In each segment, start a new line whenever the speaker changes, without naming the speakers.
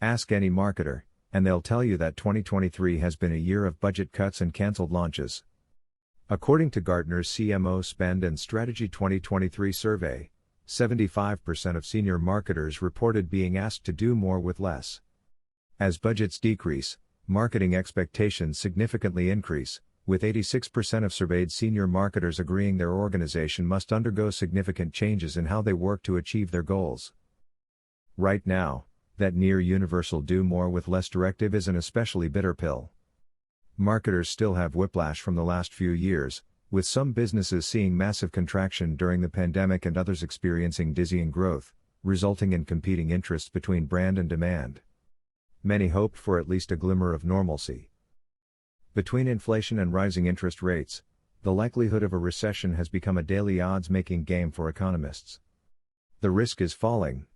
Ask any marketer, and they'll tell you that 2023 has been a year of budget cuts and cancelled launches. According to Gartner's CMO Spend and Strategy 2023 survey, 75% of senior marketers reported being asked to do more with less. As budgets decrease, marketing expectations significantly increase, with 86% of surveyed senior marketers agreeing their organization must undergo significant changes in how they work to achieve their goals. Right now, that near universal do more with less directive is an especially bitter pill. Marketers still have whiplash from the last few years, with some businesses seeing massive contraction during the pandemic and others experiencing dizzying growth, resulting in competing interests between brand and demand. Many hoped for at least a glimmer of normalcy. Between inflation and rising interest rates, the likelihood of a recession has become a daily odds-making game for economists. The risk is falling.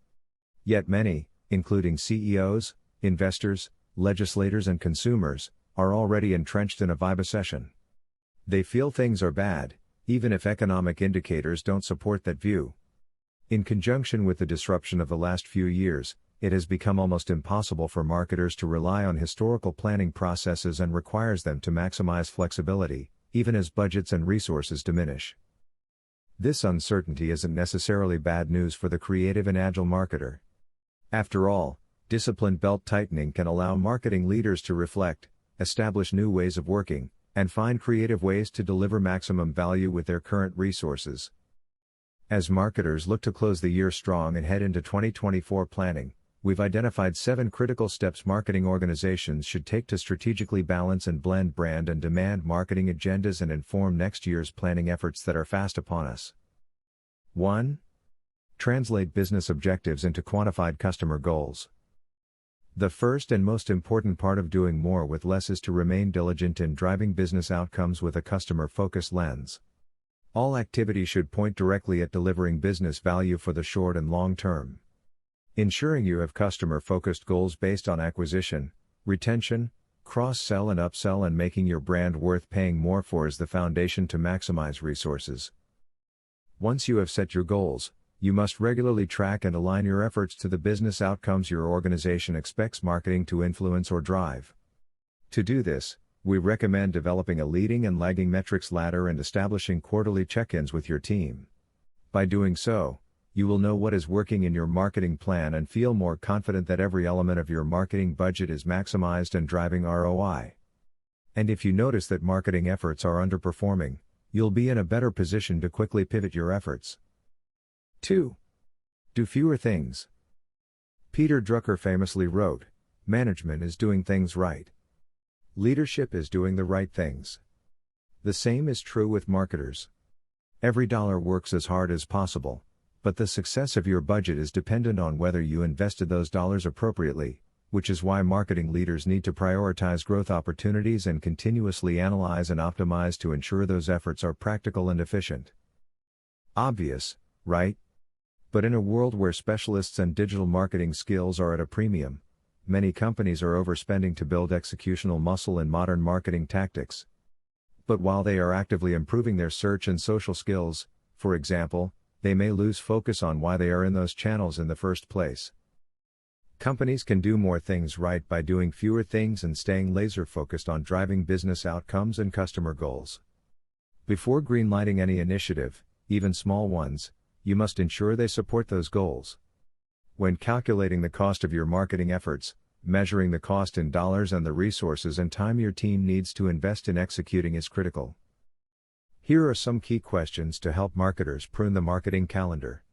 Yet many, including CEOs, investors, legislators and consumers, are already entrenched in a vibecession. They feel things are bad, even if economic indicators don't support that view. In conjunction with the disruption of the last few years, it has become almost impossible for marketers to rely on historical planning processes and requires them to maximize flexibility, even as budgets and resources diminish. This uncertainty isn't necessarily bad news for the creative and agile marketer. After all, disciplined belt-tightening can allow marketing leaders to reflect, establish new ways of working, and find creative ways to deliver maximum value with their current resources. As marketers look to close the year strong and head into 2024 planning, we've identified 7 critical steps marketing organizations should take to strategically balance and blend brand and demand marketing agendas and inform next year's planning efforts that are fast upon us. 1. Translate business objectives into quantified customer goals. The first and most important part of doing more with less is to remain diligent in driving business outcomes with a customer-focused lens. All activity should point directly at delivering business value for the short and long term. Ensuring you have customer-focused goals based on acquisition, retention, cross-sell and upsell and making your brand worth paying more for is the foundation to maximize resources. Once you have set your goals, you must regularly track and align your efforts to the business outcomes your organization expects marketing to influence or drive. To do this, we recommend developing a leading and lagging metrics ladder and establishing quarterly check-ins with your team. By doing so, you will know what is working in your marketing plan and feel more confident that every element of your marketing budget is maximized and driving ROI. And if you notice that marketing efforts are underperforming, you'll be in a better position to quickly pivot your efforts. 2. Do fewer things. Peter Drucker famously wrote, "Management is doing things right. Leadership is doing the right things." The same is true with marketers. Every dollar works as hard as possible, but the success of your budget is dependent on whether you invested those dollars appropriately, which is why marketing leaders need to prioritize growth opportunities and continuously analyze and optimize to ensure those efforts are practical and efficient. Obvious, right? But in a world where specialists and digital marketing skills are at a premium, many companies are overspending to build executional muscle in modern marketing tactics. But while they are actively improving their search and social skills, for example, they may lose focus on why they are in those channels in the first place. Companies can do more things right by doing fewer things and staying laser-focused on driving business outcomes and customer goals. Before greenlighting any initiative, even small ones, you must ensure they support those goals. When calculating the cost of your marketing efforts, measuring the cost in dollars and the resources and time your team needs to invest in executing is critical. Here are some key questions to help marketers prune the marketing calendar.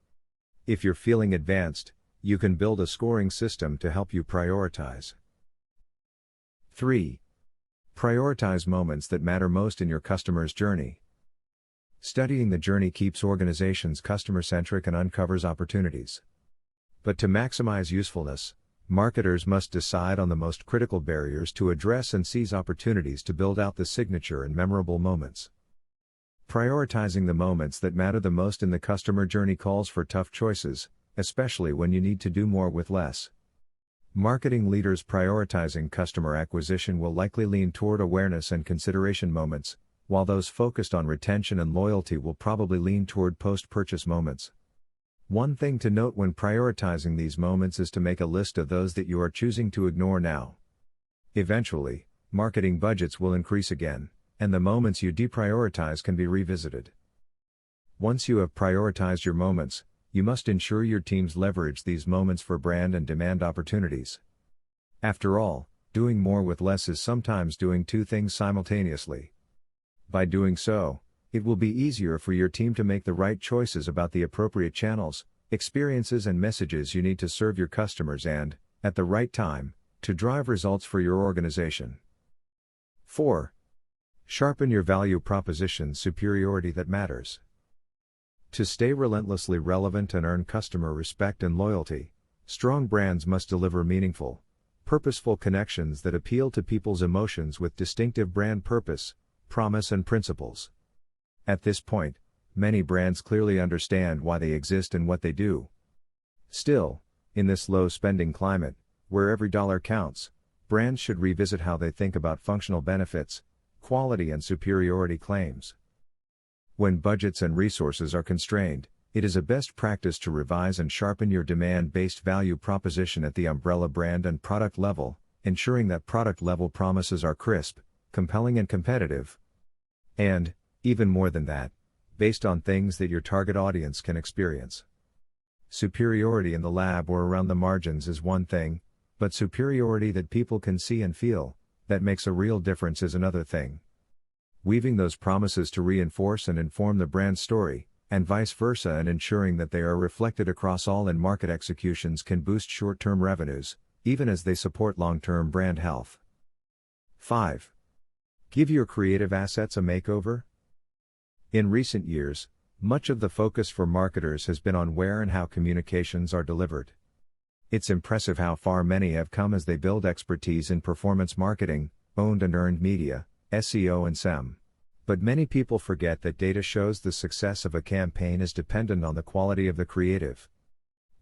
If you're feeling advanced, you can build a scoring system to help you prioritize. 3. Prioritize moments that matter most in your customer's journey. Studying the journey keeps organizations customer-centric and uncovers opportunities. But to maximize usefulness, marketers must decide on the most critical barriers to address and seize opportunities to build out the signature and memorable moments. Prioritizing the moments that matter the most in the customer journey calls for tough choices, especially when you need to do more with less. Marketing leaders prioritizing customer acquisition will likely lean toward awareness and consideration moments, while those focused on retention and loyalty will probably lean toward post-purchase moments. One thing to note when prioritizing these moments is to make a list of those that you are choosing to ignore now. Eventually, marketing budgets will increase again, and the moments you deprioritize can be revisited. Once you have prioritized your moments, you must ensure your teams leverage these moments for brand and demand opportunities. After all, doing more with less is sometimes doing two things simultaneously. By doing so, it will be easier for your team to make the right choices about the appropriate channels, experiences, and messages you need to serve your customers and, at the right time, to drive results for your organization. 4. Sharpen your value proposition superiority that matters. To stay relentlessly relevant and earn customer respect and loyalty, strong brands must deliver meaningful, purposeful connections that appeal to people's emotions with distinctive brand purpose, promise, and principles. At this point, many brands clearly understand why they exist and what they do. Still, in this low-spending climate, where every dollar counts, brands should revisit how they think about functional benefits, quality, and superiority claims. When budgets and resources are constrained, it is a best practice to revise and sharpen your demand-based value proposition at the umbrella brand and product level, ensuring that product-level promises are crisp, compelling, and competitive. And, even more than that, based on things that your target audience can experience. Superiority in the lab or around the margins is one thing, but superiority that people can see and feel, that makes a real difference, is another thing. Weaving those promises to reinforce and inform the brand story, and vice versa, and ensuring that they are reflected across all in-market executions can boost short-term revenues, even as they support long-term brand health. 5. Give your creative assets a makeover. In recent years, much of the focus for marketers has been on where and how communications are delivered. It's impressive how far many have come as they build expertise in performance marketing, owned and earned media, SEO, and SEM. But many people forget that data shows the success of a campaign is dependent on the quality of the creative.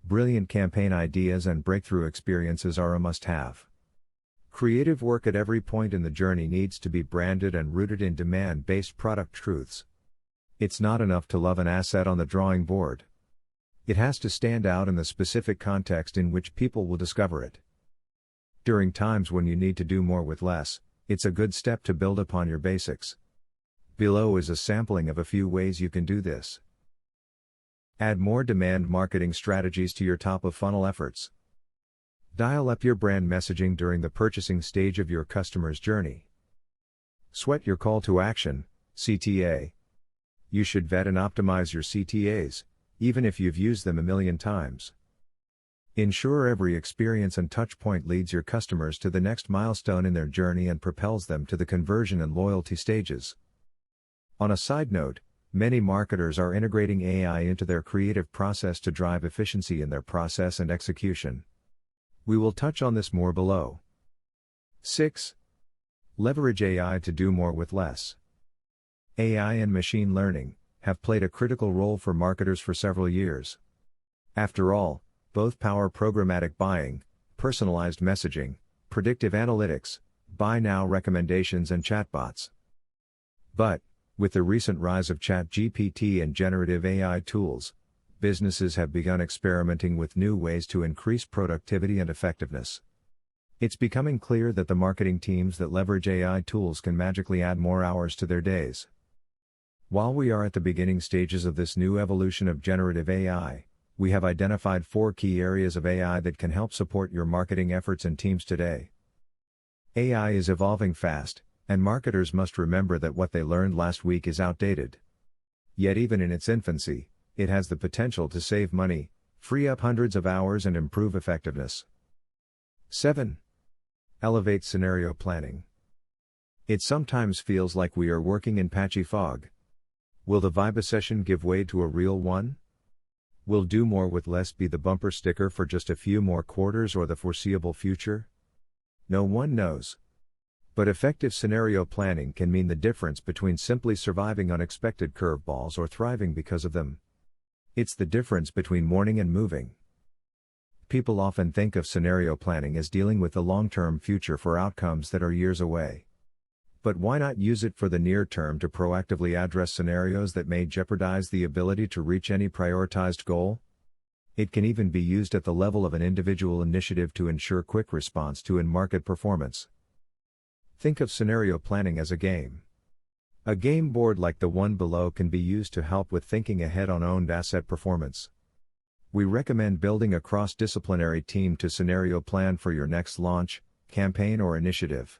Brilliant campaign ideas and breakthrough experiences are a must-have. Creative work at every point in the journey needs to be branded and rooted in demand-based product truths. It's not enough to love an asset on the drawing board. It has to stand out in the specific context in which people will discover it. During times when you need to do more with less, it's a good step to build upon your basics. Below is a sampling of a few ways you can do this. Add more demand marketing strategies to your top-of-funnel efforts. Dial up your brand messaging during the purchasing stage of your customer's journey. Sweat your call to action, CTA. You should vet and optimize your CTAs, even if you've used them a million times. Ensure every experience and touchpoint leads your customers to the next milestone in their journey and propels them to the conversion and loyalty stages. On a side note, many marketers are integrating AI into their creative process to drive efficiency in their process and execution. We will touch on this more below. 6. Leverage AI to do more with less. AI and machine learning have played a critical role for marketers for several years. After all, both power programmatic buying, personalized messaging, predictive analytics, buy now recommendations, and chatbots. But, with the recent rise of ChatGPT and generative AI tools, businesses have begun experimenting with new ways to increase productivity and effectiveness. It's becoming clear that the marketing teams that leverage AI tools can magically add more hours to their days. While we are at the beginning stages of this new evolution of generative AI, we have identified 4 key areas of AI that can help support your marketing efforts and teams today. AI is evolving fast, and marketers must remember that what they learned last week is outdated. Yet even in its infancy, it has the potential to save money, free up hundreds of hours, and improve effectiveness. 7. Elevate scenario planning. It sometimes feels like we are working in patchy fog. Will the Vibe session give way to a real one? Will do more with less be the bumper sticker for just a few more quarters or the foreseeable future? No one knows. But effective scenario planning can mean the difference between simply surviving unexpected curveballs or thriving because of them. It's the difference between morning and moving. People often think of scenario planning as dealing with the long-term future for outcomes that are years away. But why not use it for the near term to proactively address scenarios that may jeopardize the ability to reach any prioritized goal? It can even be used at the level of an individual initiative to ensure quick response to in-market performance. Think of scenario planning as a game. A game board like the one below can be used to help with thinking ahead on owned asset performance. We recommend building a cross-disciplinary team to scenario plan for your next launch, campaign or initiative.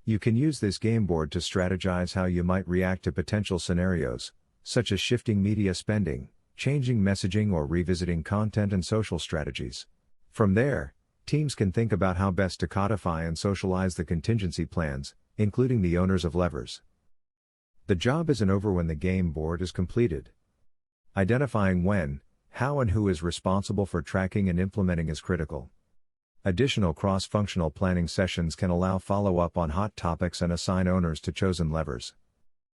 You can use this game board to strategize how you might react to potential scenarios, such as shifting media spending, changing messaging or revisiting content and social strategies. From there, teams can think about how best to codify and socialize the contingency plans, including the owners of levers. The job isn't over when the game board is completed. Identifying when, how and who is responsible for tracking and implementing is critical. Additional cross-functional planning sessions can allow follow-up on hot topics and assign owners to chosen levers.